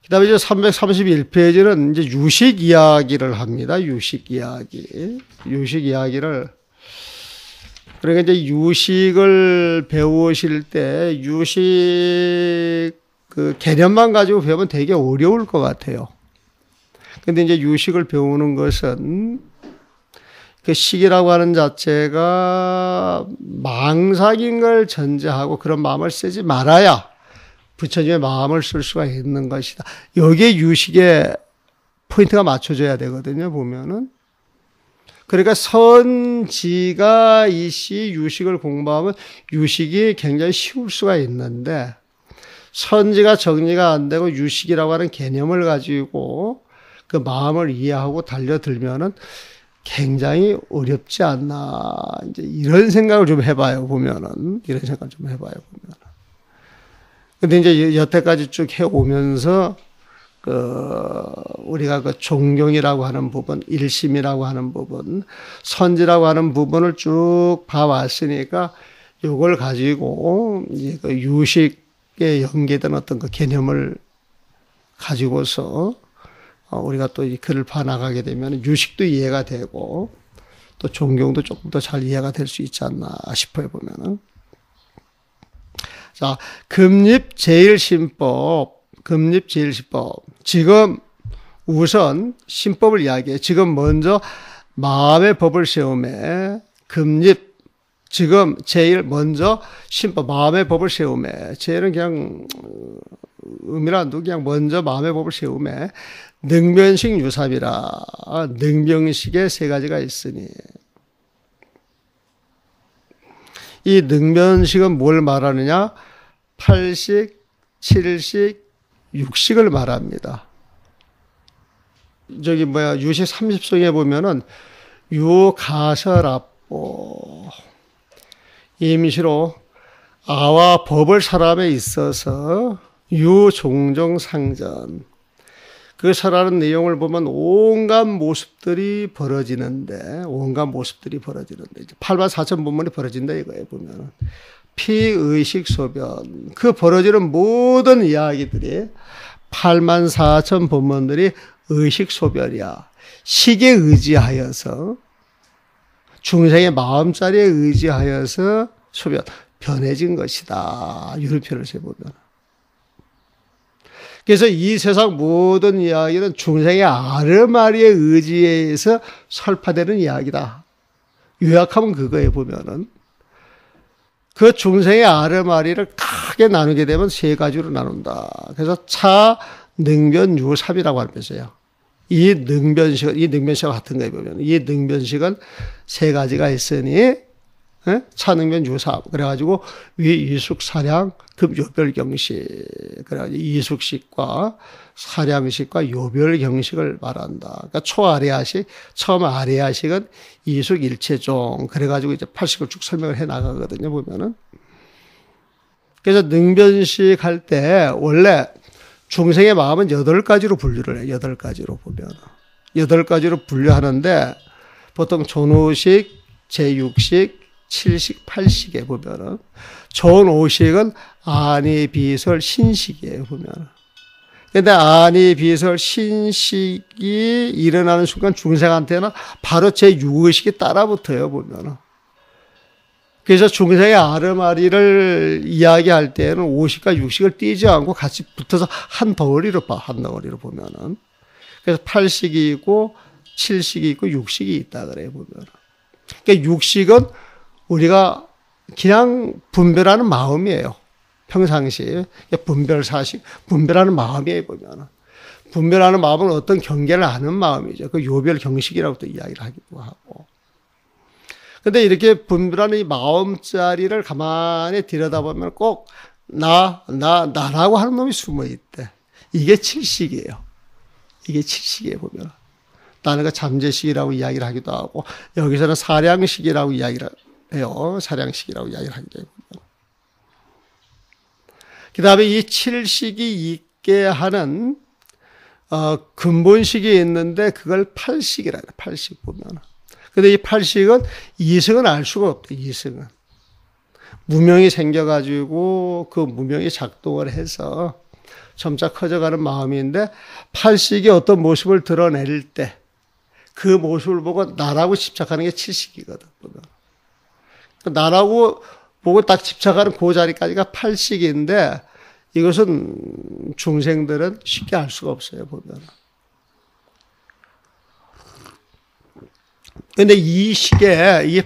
그 다음에 이제 331페이지는 이제 유식 이야기를 합니다. 유식 이야기. 유식 이야기를. 그러니까 이제 유식을 배우실 때 유식 그 개념만 가지고 배우면 되게 어려울 것 같아요. 근데 이제 유식을 배우는 것은 그 식이라고 하는 자체가 망상인 걸 전제하고 그런 마음을 쓰지 말아야 부처님의 마음을 쓸 수가 있는 것이다. 여기에 유식의 포인트가 맞춰져야 되거든요, 보면은. 그러니까 선지가 이시 유식을 공부하면 유식이 굉장히 쉬울 수가 있는데 선지가 정리가 안 되고 유식이라고 하는 개념을 가지고 그 마음을 이해하고 달려들면은 굉장히 어렵지 않나. 이제 이런 생각을 좀 해봐요, 보면은. 이런 생각을 좀 해봐요, 보면은. 근데 이제 여태까지 쭉 해오면서 우리가 그 종경이라고 하는 부분, 일심이라고 하는 부분, 선지라고 하는 부분을 쭉 봐왔으니까 이걸 가지고 이제 그 유식에 연계된 어떤 그 개념을 가지고서 우리가 또 이 글을 봐나가게 되면 유식도 이해가 되고 또 종경도 조금 더 잘 이해가 될 수 있지 않나 싶어요, 보면은. 자, 금립-제일심법. 지금 우선 심법을 이야기해요. 지금 먼저 마음의 법을 세우매 금립. 지금 제일 먼저 심법, 마음의 법을 세우매. 제일은 그냥 의미를 안 두고 그냥 먼저 마음의 법을 세우매 능변식 유삼이라. 능변식에 세 가지가 있으니. 이 능변식은 뭘 말하느냐? 8식, 7식, 6식을 말합니다. 유식 30송에 보면은 유가설압보 임시로 아와 법을 사람에 있어서 유종정상전 그 설하는 내용을 보면 온갖 모습들이 벌어지는데 84,000 본문이 벌어진다 이거예요. 보면은 피의식 소변 그 벌어지는 모든 이야기들이 84,000 본문들이 의식 소변이야. 식에 의지하여서 중생의 마음자리에 의지하여서 소변 변해진 것이다. 유르표를 세보면. 그래서 이 세상 모든 이야기는 중생의 아르마리에 의지해서 설파되는 이야기다. 요약하면 그거에 보면은 그 중생의 아르마리를 크게 나누게 되면 세 가지로 나눈다. 그래서 차, 능변, 유삼이라고 하는 것이에요. 이 능변식과 같은 거에 보면 이 능변식은 세 가지가 있으니 차능변 유삼 그래가지고 이숙 사량 급요별경식 그래가지고 이숙식과 사량식과 요별경식을 말한다. 그러니까 초아리아식 처음 아리아식은 이숙 일체종 그래가지고 이제 8식을 쭉 설명을 해 나가거든요. 보면은 그래서 능변식 할 때 원래 중생의 마음은 8가지로 분류를 해요. 8가지로 보면 8가지로 분류하는데 보통 존오식, 제6식, 7식, 8식에 보면은 존오식은 아니, 비설, 신식이에요. 보면은. 근데 아니, 비설, 신식이 일어나는 순간 중생한테는 바로 제6의식이 따라붙어요. 보면은. 그래서 중생의 아르마리를 이야기할 때는 5식과 6식을 띄지 않고 같이 붙어서 한 덩어리로 봐. 한 덩어리로 보면은. 그래서 8식이 있고 7식이 있고 6식이 있다 그래요. 보면은. 그러니까 6식은 우리가 그냥 분별하는 마음이에요. 평상시에. 분별사식, 분별하는 마음이에요, 보면은. 분별하는 마음은 어떤 경계를 아는 마음이죠. 그 요별경식이라고 또 이야기를 하기도 하고. 근데 이렇게 분별하는 이 마음자리를 가만히 들여다보면 꼭 나라고 하는 놈이 숨어 있대. 이게 칠식이에요. 이게 칠식이에요, 보면. 나는 그 잠재식이라고 이야기를 하기도 하고, 여기서는 사량식이라고 이야기를 해요. 사량식이라고 이야기를 하기도 해요. 그 다음에 이 칠식이 있게 하는, 근본식이 있는데, 그걸 팔식이라 해요. 팔식 보면. 근데 이 팔식은 이승은 알 수가 없대, 이승은. 무명이 생겨가지고 그 무명이 작동을 해서 점차 커져가는 마음인데 팔식이 어떤 모습을 드러낼 때 그 모습을 보고 나라고 집착하는 게 칠식이거든. 나라고 보고 딱 집착하는 그 자리까지가 팔식인데 이것은 중생들은 쉽게 알 수가 없어요, 보면. 근데 이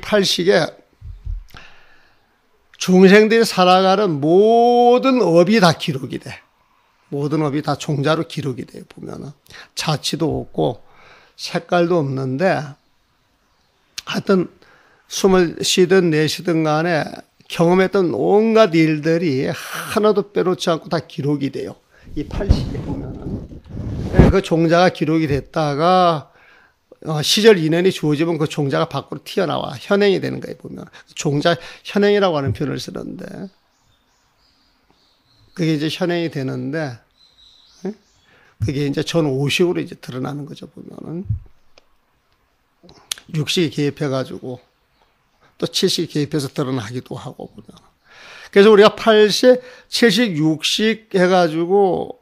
팔식에 중생들이 살아가는 모든 업이 다 기록이 돼. 모든 업이 다 종자로 기록이 돼, 보면은. 자취도 없고, 색깔도 없는데, 하여튼, 숨을 쉬든 내쉬든 간에 경험했던 온갖 일들이 하나도 빼놓지 않고 다 기록이 돼요. 이 팔식에 보면은. 그 종자가 기록이 됐다가, 시절 인연이 주어지면 그 종자가 밖으로 튀어나와. 현행이 되는 거예요, 보면. 종자, 현행이라고 하는 표현을 쓰는데, 그게 이제 현행이 되는데, 그게 이제 전오식으로 이제 드러나는 거죠, 보면은. 육식이 개입해가지고, 또 칠식이 개입해서 드러나기도 하고, 보면. 그래서 우리가 팔식, 칠식, 육식 해가지고,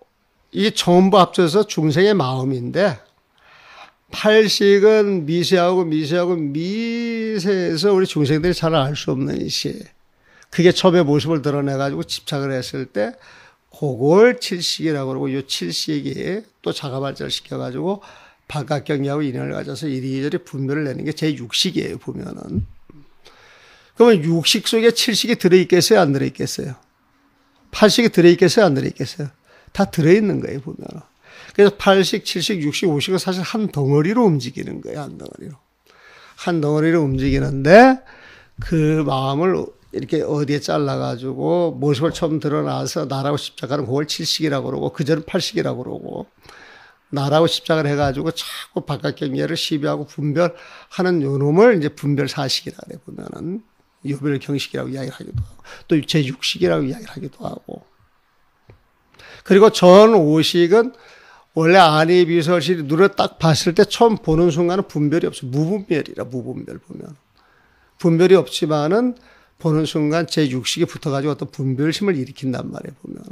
이게 전부 합쳐서 중생의 마음인데, 팔식은 미세하고 미세해서 우리 중생들이 잘 알 수 없는 시. 그게 처음에 모습을 드러내가지고 집착을 했을 때, 그걸 칠식이라고 그러고, 이 칠식이 또 자가발전을 시켜가지고, 바깥경계하고 인연을 가져서 이리저리 분별을 내는 게 제 육식이에요, 보면은. 그러면 육식 속에 칠식이 들어있겠어요, 안 들어있겠어요? 팔식이 들어있겠어요, 안 들어있겠어요? 다 들어있는 거예요, 보면은. 그래서 팔식, 칠식, 육식, 오식은 사실 한 덩어리로 움직이는 거예요, 한 덩어리로. 한 덩어리로 움직이는데, 그 마음을 이렇게 어디에 잘라가지고 모습을 처음 드러나서 나라고 집착하는 그걸 칠식이라고 그러고 그전은 팔식이라고 그러고 나라고 집착을 해가지고 자꾸 바깥 경계를 시비하고 분별하는 요 놈을 이제 분별사식이라 그래 보면은 요별경식이라고 이야기를 하기도 하고 또 제6식이라고 이야기를 하기도 하고 그리고 전오식은 원래 안이비설실이 눈을 딱 봤을 때 처음 보는 순간은 분별이 없어. 무분별이라 무분별 보면. 분별이 없지만은 보는 순간 제6식이 붙어가지고 어떤 분별심을 일으킨단 말이에요, 보면.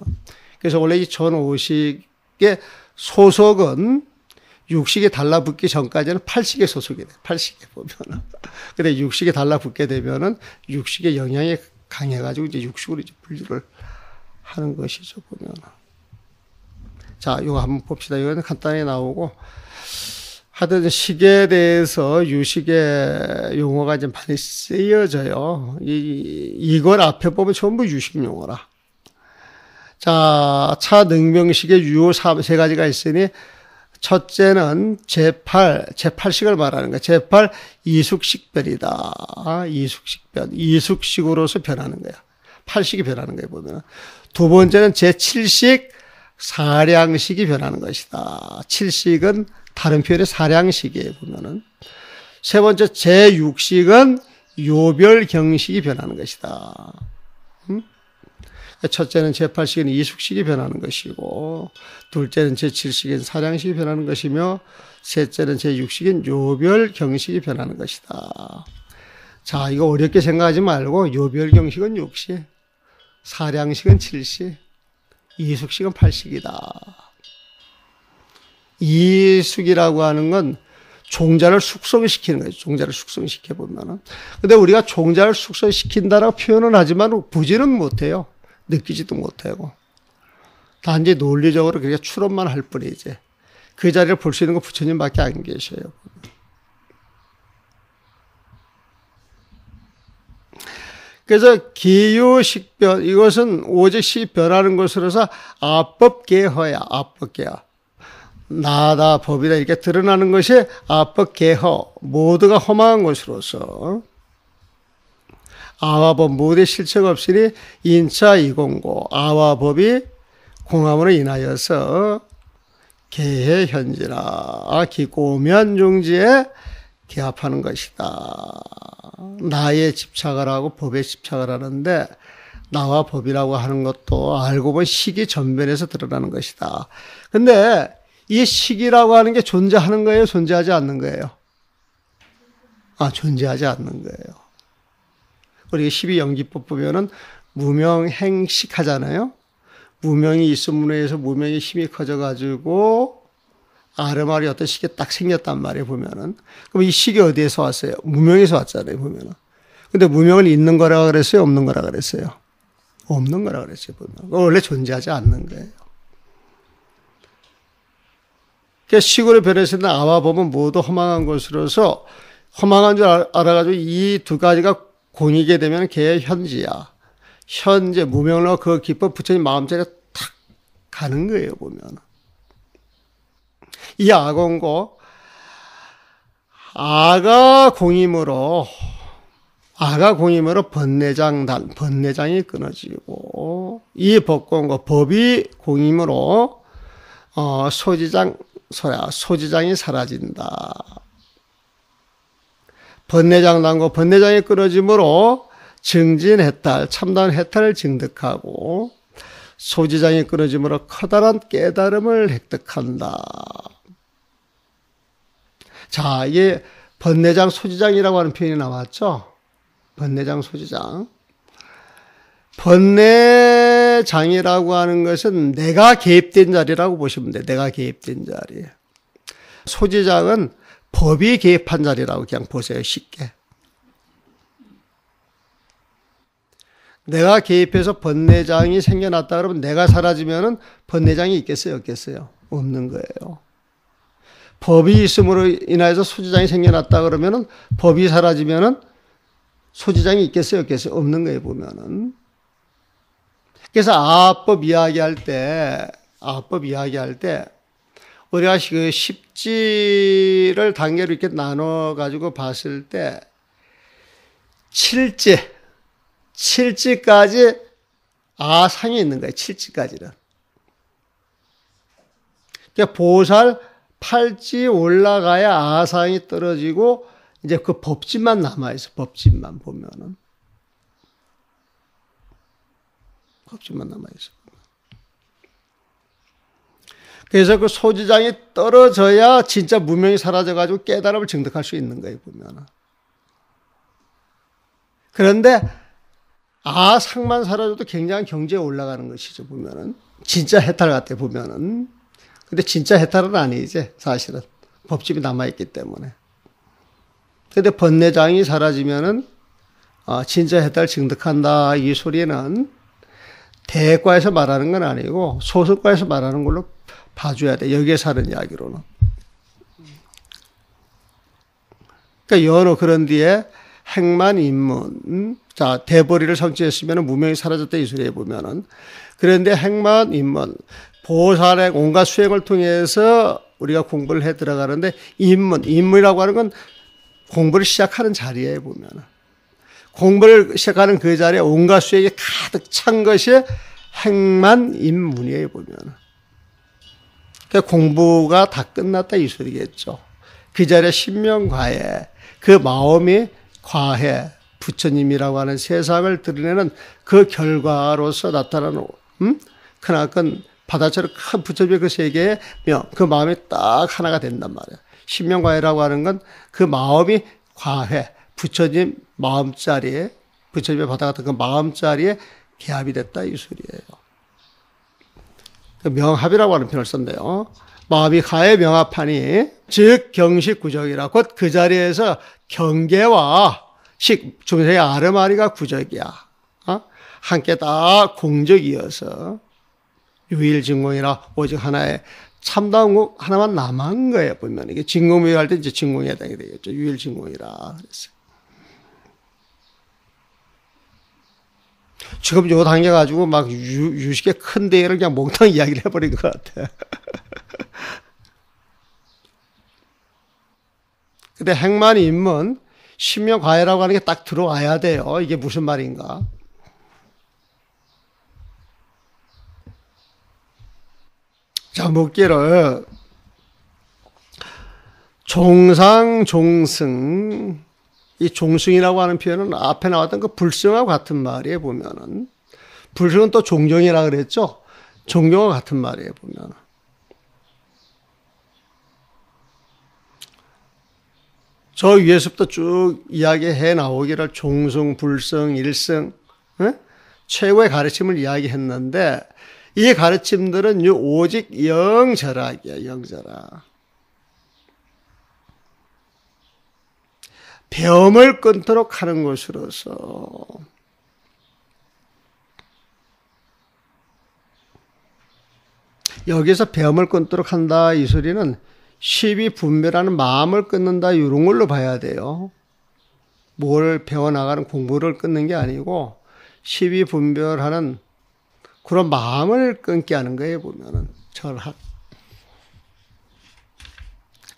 그래서 원래 이 전오식의 소속은 육식에 달라붙기 전까지는 팔식의 소속이 돼, 팔식에 보면은. 근데 육식에 달라붙게 되면은 육식의 영향이 강해가지고 이제 육식으로 이제 분류를 하는 것이죠, 보면은. 자, 이거 한번 봅시다. 이거는 간단히 나오고. 하여튼 식에 대해서 유식의 용어가 이제 많이 쓰여져요. 이걸 앞에 보면 전부 유식 용어라. 자, 차능명식의 유효 세 가지가 있으니 첫째는 제8식을 말하는 거야. 제8 이숙식별이다. 이숙식별. 이숙식으로서 변하는 거야. 8식이 변하는 거야, 보면. 두 번째는 제7식 사량식이 변하는 것이다. 7식은 다른 표현의 사량식이에요, 보면은. 세 번째, 제6식은 요별경식이 변하는 것이다. 첫째는 제8식은 이숙식이 변하는 것이고, 둘째는 제7식인 사량식이 변하는 것이며, 셋째는 제6식인 요별경식이 변하는 것이다. 자, 이거 어렵게 생각하지 말고, 요별경식은 6식, 사량식은 7식, 이숙식은 8식이다. 이숙이라고 하는 건 종자를 숙성시키는 거예요. 종자를 숙성시켜보면은. 근데 우리가 종자를 숙성시킨다라고 표현은 하지만 보지는 못해요. 느끼지도 못하고. 단지 논리적으로 그렇게 추론만 할 뿐이지. 그 자리를 볼 수 있는 건 부처님밖에 안 계셔요. 그래서 기유식변, 이것은 오직 시 변하는 것으로서 아법계허야, 아법계허. 나다, 법이다, 이렇게 드러나는 것이 아법계허, 모두가 험한 것으로서 아와 법 모두의 실체가 없으니 인차 이공고, 아와 법이 공함으로 인하여서 개해 현지나 기고면 중지에 기합하는 것이다. 나에 집착을 하고 법에 집착을 하는데 나와 법이라고 하는 것도 알고 보면 식이 전변에서 드러나는 것이다. 근데 이 식이라고 하는 게 존재하는 거예요? 존재하지 않는 거예요? 존재하지 않는 거예요. 우리 12연기법 보면은 무명행식 하잖아요. 무명이 있음으로 해서 무명의 힘이 커져가지고 아르마리 어떤 식이 딱 생겼단 말이에요, 보면은. 그럼 이 식이 어디에서 왔어요? 무명에서 왔잖아요, 보면은. 근데 무명은 있는 거라 그랬어요? 없는 거라 그랬어요? 없는 거라 그랬어요, 보면. 원래 존재하지 않는 거예요. 그러니까 식으로 변해서는 아와 범은 모두 허망한 것으로서 허망한 줄 알아가지고 이 두 가지가 공이게 되면 걔의 현지야. 현재 무명로 그 기법 부처님 마음자리에 탁 가는 거예요, 보면. 이 아공고, 아가 공임으로 번뇌장이 끊어지고, 이 법공고, 법이 공임으로, 소지장이 사라진다. 번뇌장단고, 번뇌장이 끊어짐으로 증진해탈, 참다운 해탈을 증득하고, 소지장이 끊어짐으로 커다란 깨달음을 획득한다. 자, 이게 번뇌장, 소지장이라고 하는 표현이 나왔죠? 번뇌장, 소지장. 번뇌장이라고 하는 것은 내가 개입된 자리라고 보시면 돼요. 내가 개입된 자리. 소지장은 법이 개입한 자리라고 그냥 보세요. 쉽게. 내가 개입해서 번뇌장이 생겨났다 그러면 내가 사라지면은 번뇌장이 있겠어요? 없겠어요? 없는 거예요. 법이 있음으로 인해서 소지장이 생겨났다 그러면은 법이 사라지면은 소지장이 있겠어요? 없겠어요? 없는 거예요, 보면은. 그래서 아법 이야기할 때, 우리가 그 십지를 단계로 이렇게 나눠가지고 봤을 때, 칠지까지 아상이 있는 거예요. 칠지까지는. 그러니까 보살 8지 올라가야 아상이 떨어지고 이제 그 법진만 남아있어. 법진만 보면은. 법진만 남아있어. 그래서 그 소지장이 떨어져야 진짜 무명이 사라져가지고 깨달음을 증득할 수 있는 거예요. 보면은. 그런데 아상만 사라져도 굉장한 경지에 올라가는 것이죠, 보면은. 진짜 해탈 같아, 보면은. 근데 진짜 해탈은 아니지, 사실은. 법집이 남아있기 때문에. 근데 번뇌장이 사라지면은, 진짜 해탈 증득한다, 이 소리는 대과에서 말하는 건 아니고, 소승과에서 말하는 걸로 봐줘야 돼, 여기에서 하는 이야기로는. 그러니까 연호 그런 뒤에 행만 인문, 자, 대보리를 성취했으면 무명이 사라졌다 이 소리에 보면은. 그런데 행만 인문, 보살의 온갖 수행을 통해서 우리가 공부를 해 들어가는데 인문이라고 하는 건 공부를 시작하는 자리에 보면은. 공부를 시작하는 그 자리에 온갖 수행이 가득 찬 것이 행만 인문이에요, 보면은. 그러니까 공부가 다 끝났다 이 소리겠죠. 그 자리에 신명과해, 그 마음이 과해, 부처님이라고 하는 세상을 드러내는 그 결과로서 나타나는 크나큰 바다처럼 큰 부처님의 그 세계에 그 마음이 딱 하나가 된단 말이에요. 신명과해라고 하는 건 그 마음이 과해, 부처님 마음자리에, 부처님의 바다 같은 그 마음자리에 개합이 됐다 이 소리예요. 그 명합이라고 하는 표현을 썼네요. 마음이 가해 명합하니 즉 경식구적이라. 곧 그 자리에서 경계와 중생의 아르마리가 구적이야. 함께 다 공적이어서 유일진공이라 오직 하나의 참다운 것 하나만 남은 거예요. 보면 이게 진공미할 때 이제 진공에 해당이 되겠죠. 유일진공이라 그랬어요. 지금 요 단계 가지고 막 유식의 큰 대회를 그냥 몽땅 이야기를 해버린 것 같아. 근데 행만 인문, 신명과해라고 하는 게 딱 들어와야 돼요. 이게 무슨 말인가? 자, 묻기를 종상, 종승, 이 종승이라고 하는 표현은 앞에 나왔던 그 불승하고 같은 말이에요, 보면은. 불승은 또 종종이라 그랬죠? 종종과 같은 말이에요, 보면은. 저 위에서부터 쭉 이야기해 나오기를 종승, 불승, 일승, 최고의 가르침을 이야기했는데 이 가르침들은 오직 영절학이야, 영절학. 배움을 끊도록 하는 것으로서 여기서 배움을 끊도록 한다 이 소리는 시비분별하는 마음을 끊는다 이런 걸로 봐야 돼요. 뭘 배워나가는 공부를 끊는 게 아니고 시비분별하는 그런 마음을 끊게 하는 거예요. 보면은 절학.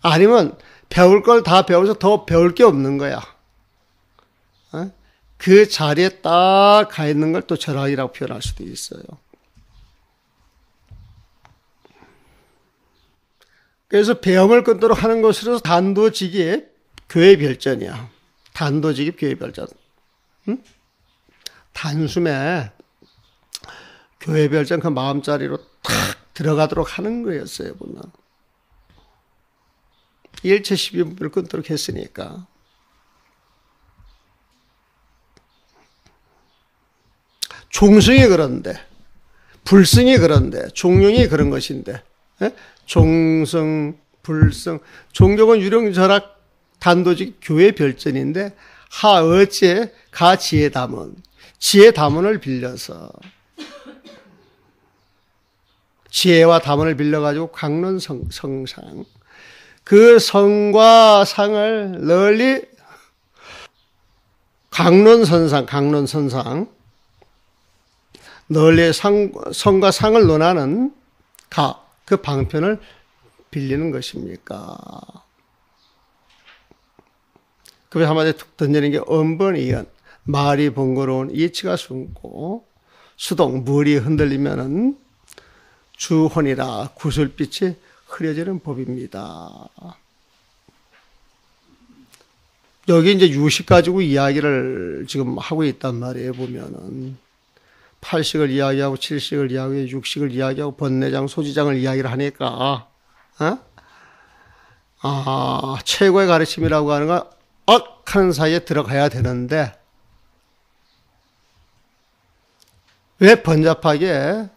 아니면 배울 걸 다 배워서 더 배울 게 없는 거야. 그 자리에 딱 가 있는 걸 또 절학이라고 표현할 수도 있어요. 그래서 배움을 끊도록 하는 것으로서 단도직입 교회 별전이야. 단도직입 교회 별전. 응? 단숨에 교회 별전 그 마음자리로 탁 들어가도록 하는 거였어요. 보면. 일체 시비분별을 끊도록 했으니까. 종승이 그런데, 불승이 그런데, 종용이 그런 것인데, 종승, 불승, 종교는 유령절학 단도직 교회 별전인데, 하 어째 가 지혜담은, 지혜담은을 빌려서, 지혜와 담은을 빌려가지고 강론 성상, 그 성과 상을 널리 강론선상 널리 성과 상을 논하는 그 방편을 빌리는 것입니까? 그래서 한마디로 툭 던지는 게 언번이연, 말이 번거로운 이치가 숨고 수동 물이 흔들리면은 주혼이라 구슬빛이 흐려지는 법입니다. 여기 이제 유식 가지고 이야기를 지금 하고 있단 말이에요. 보면은 8식을 이야기하고 7식을 이야기하고 6식을 이야기하고 번뇌장, 소지장을 이야기를 하니까 최고의 가르침이라고 하는 건 하는 사이에 들어가야 되는데 왜 번잡하게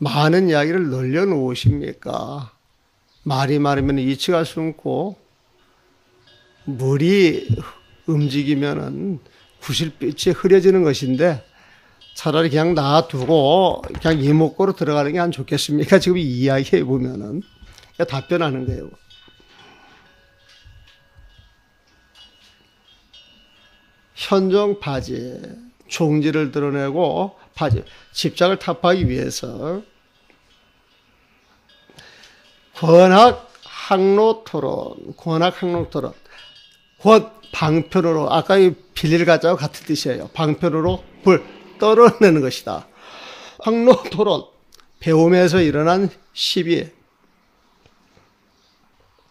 많은 이야기를 늘려놓으십니까? 말이 많으면 이치가 숨고 물이 움직이면은 구실빛이 흐려지는 것인데 차라리 그냥 놔두고 그냥 이목구로 들어가는 게 안 좋겠습니까? 지금 이 이야기해 보면은 답변하는 거예요. 현종 파지, 종지를 드러내고 파지, 집착을 타파하기 위해서 권학 학로 토론, 곧 방편으로 아까 이 빌릴 가자와 같은 뜻이에요. 방편으로 불 떨어내는 것이다. 학로 토론, 배움에서 일어난 시비,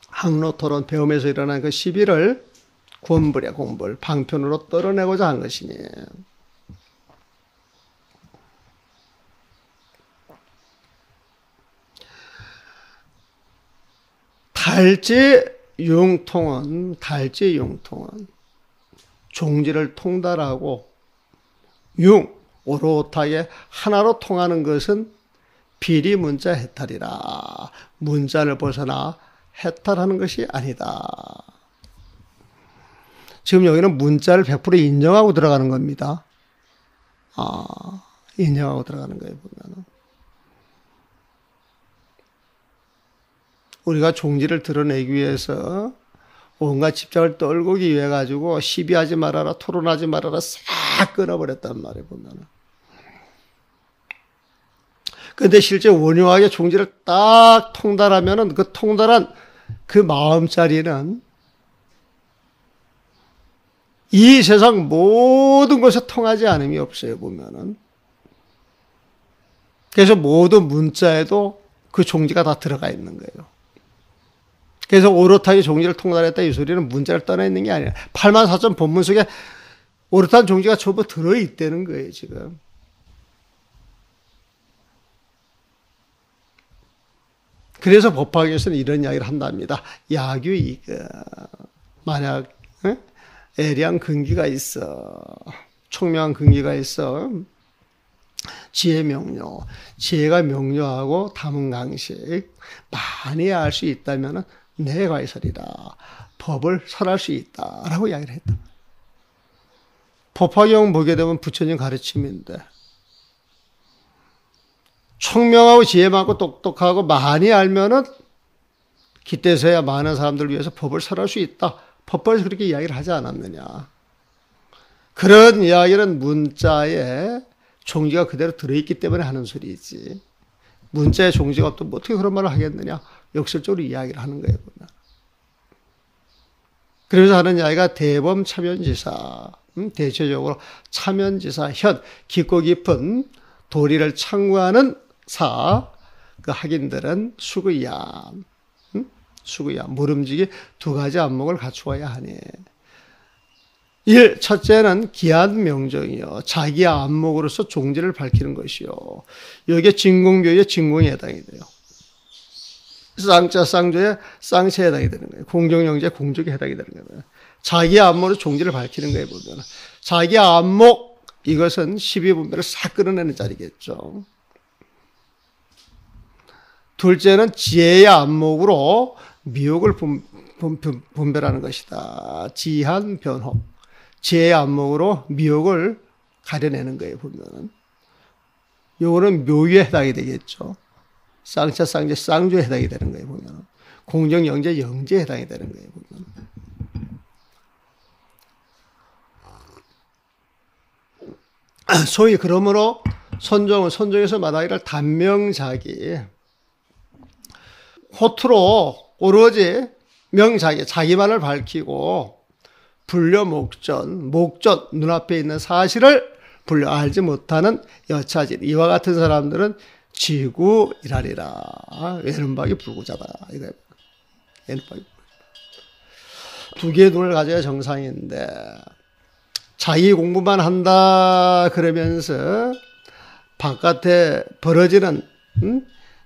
학로 토론, 배움에서 일어난 그 시비를 권불이야, 공불, 방편으로 떨어내고자 한 것이니. 달지융통은 종지를 통달하고 오롯하게 하나로 통하는 것은 비리문자 해탈이라. 문자를 벗어나 해탈하는 것이 아니다. 지금 여기는 문자를 100% 인정하고 들어가는 겁니다. 인정하고 들어가는 거예요, 보면은. 우리가 종지를 드러내기 위해서 온갖 집착을 떨구기 위해 가지고 시비하지 말아라, 토론하지 말아라 싹 끊어버렸단 말이에요, 보면은. 근데 실제 원효하게 종지를 딱 통달하면은 그 통달한 그 마음자리는 이 세상 모든 것에 통하지 않음이 없어요, 보면은. 그래서 모든 문자에도 그 종지가 다 들어가 있는 거예요. 그래서 오롯하게 종지를 통달했다 이 소리는 문자를 떠나 있는 게 아니라 84,000 본문 속에 오롯한 종지가 전부 들어있다는 거예요, 지금. 그래서 법화에서는 이런 이야기를 한답니다. 야규 만약 애량 근기가 있어, 총명한 근기가 있어, 지혜 명료. 지혜가 명료하고 담음강식 많이 알 수 있다면 내과의설이다. 법을 설할 수 있다라고 이야기를 했다. 법화경 보게 되면 부처님 가르침인데 총명하고 지혜 많고 똑똑하고 많이 알면은 기대서야 많은 사람들을 위해서 법을 설할 수 있다. 법벌에서 그렇게 이야기를 하지 않았느냐. 그런 이야기는 문자에 종지가 그대로 들어있기 때문에 하는 소리지. 문자에 종지가 없다면 어떻게 그런 말을 하겠느냐. 역설적으로 이야기를 하는 거예요. 보면. 그래서 하는 이야기가 대범 참연지사. 대체적으로 참연지사, 현, 깊고 깊은 도리를 창구하는 사, 그 학인들은 수구얌, 수구얌, 모름지기 두 가지 안목을 갖추어야 하니. 첫째는 기한 명정이요. 자기 안목으로서 종지를 밝히는 것이요. 여기에 진공교의 진공에 해당이 돼요. 쌍자, 쌍조의 쌍체에 해당이 되는 거예요. 공정영재, 공적에 해당이 되는 거예요. 자기 안목으로 종지를 밝히는 거예요, 보면. 자기 안목, 이것은 12분별을 싹 끌어내는 자리겠죠. 둘째는 지혜의 안목으로 미혹을 분별하는 것이다. 지한 변호. 지혜의 안목으로 미혹을 가려내는 거예요, 보면은. 요거는 묘유에 해당이 되겠죠. 쌍차, 쌍제, 쌍조에 해당이 되는 거예요, 보면은. 공정, 영재, 영재에 해당이 되는 거예요, 보면은. 소위 그러므로 선종에서 말하기를 단명자기. 호투로 오로지 명자기, 자기만을 밝히고 불려 목전, 눈앞에 있는 사실을 불려 알지 못하는 여차질. 이와 같은 사람들은 지구이라리라. 외눈박이 불구자다. 이거예요. 외눈박이. 두 개의 눈을 가져야 정상인데, 자기 공부만 한다 그러면서 바깥에 벌어지는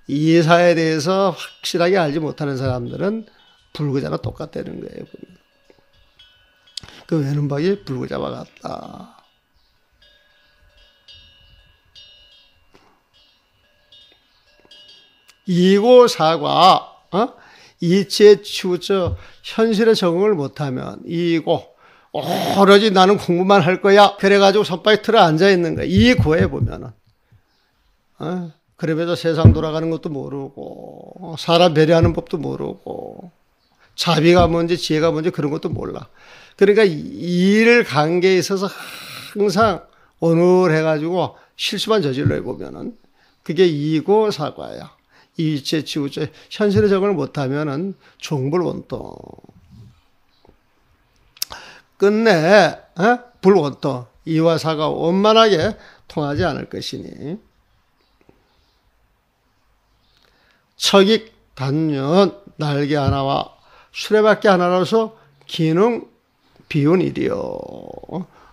이사에 대해서 확실하게 알지 못하는 사람들은 불구자나 똑같다는 거예요. 그 외눈박이 불구자와 같다. 이고사과, 이치에 치우쳐 현실에 적응을 못하면 이고 오로지 나는 공부만 할 거야. 그래가지고 손바닥에 틀어 앉아있는 거야. 이 고에 보면은. 그러면서 세상 돌아가는 것도 모르고, 사람 배려하는 법도 모르고, 자비가 뭔지 지혜가 뭔지 그런 것도 몰라. 그러니까 일 관계에 있어서 항상 오늘해가지고 실수만 저질러 보면은 그게 이고 사과야. 이치에 치우쳐 현실에 적응을 못하면은 종불원통. 끝내 불원통. 이와 사가 원만하게 통하지 않을 것이니. 척익 단연 날개 하나와 수레바퀴 하나로서 기능 비운 일이요.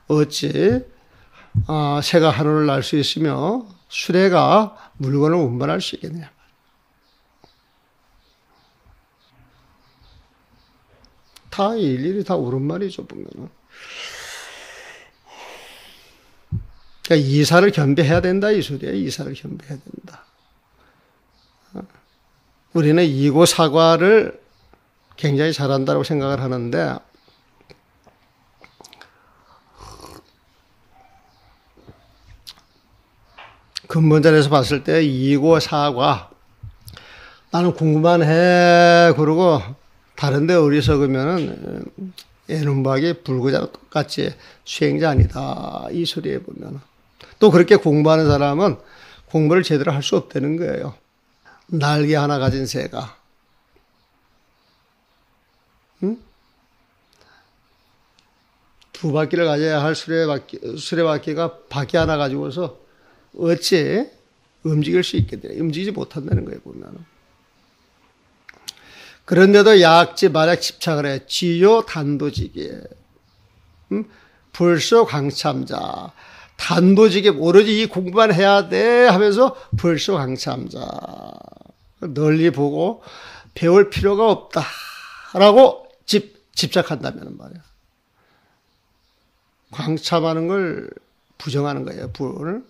어찌 새가 하늘을 날 수 있으며 수레가 물건을 운반할 수 있겠느냐. 다 일일이 다 옳은 말이죠, 보면은. 그러니까 이사를 겸비해야 된다, 이 소리야. 이사를 겸비해야 된다. 우리는 이고 사과를 굉장히 잘한다고 생각을 하는데, 근본전에서 봤을 때 이고 사과, 나는 공부만 해 그러고 다른 데 어리석으면은 애눈박이 불구자랑 똑같이 수행자 아니다, 이 소리에 보면. 또 그렇게 공부하는 사람은 공부를 제대로 할 수 없다는 거예요. 날개 하나 가진 새가, 두 바퀴를 가져야 할 수레바퀴가 바퀴 하나 가지고서 어찌 움직일 수 있겠냐. 움직이지 못한다는 거예요, 보면. 그런데도 약지 만약 집착을 해. 지요 단도직이. 불소 강참자. 단도직이 오로지 이 공부만 해야 돼 하면서 불소 강참자. 널리 보고 배울 필요가 없다라고 집착한다면 말이야. 광참하는 걸 부정하는 거예요. 불.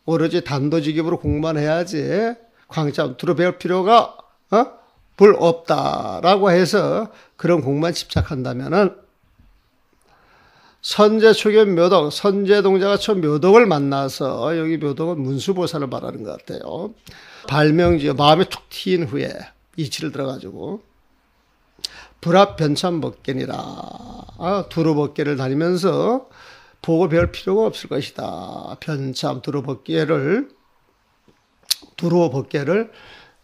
오로지 단도직입으로 공부만 해야지 광자원투로 배울 필요가 불 없다라고 해서 그런 공부만 집착한다면은 선제초견 묘덕, 선제동자가 첫 묘덕을 만나서 여기 묘덕은 문수보살을 말하는 것 같아요. 발명지어 마음에 툭 트인 후에 이치를 들어가지고 불합변참법견이라 두루법계를 다니면서 보고 배울 필요가 없을 것이다. 변참 두루법계를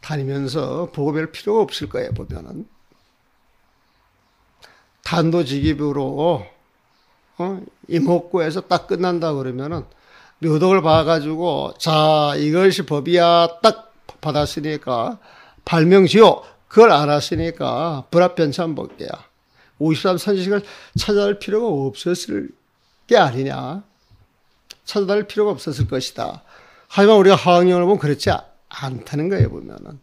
다니면서 보고 배울 필요가 없을 거예요. 보면은 단도직입으로 이목구에서 딱 끝난다 그러면은 묘덕을 봐가지고 자 이것이 법이야 딱 받았으니까 발명지요 그걸 알았으니까 불합변참법계야 53선지식을 찾아갈 필요가 없었을 게 아니냐. 찾아갈 필요가 없었을 것이다. 하지만 우리가 화학영을 보면 그렇지 않다는 거예요. 보면은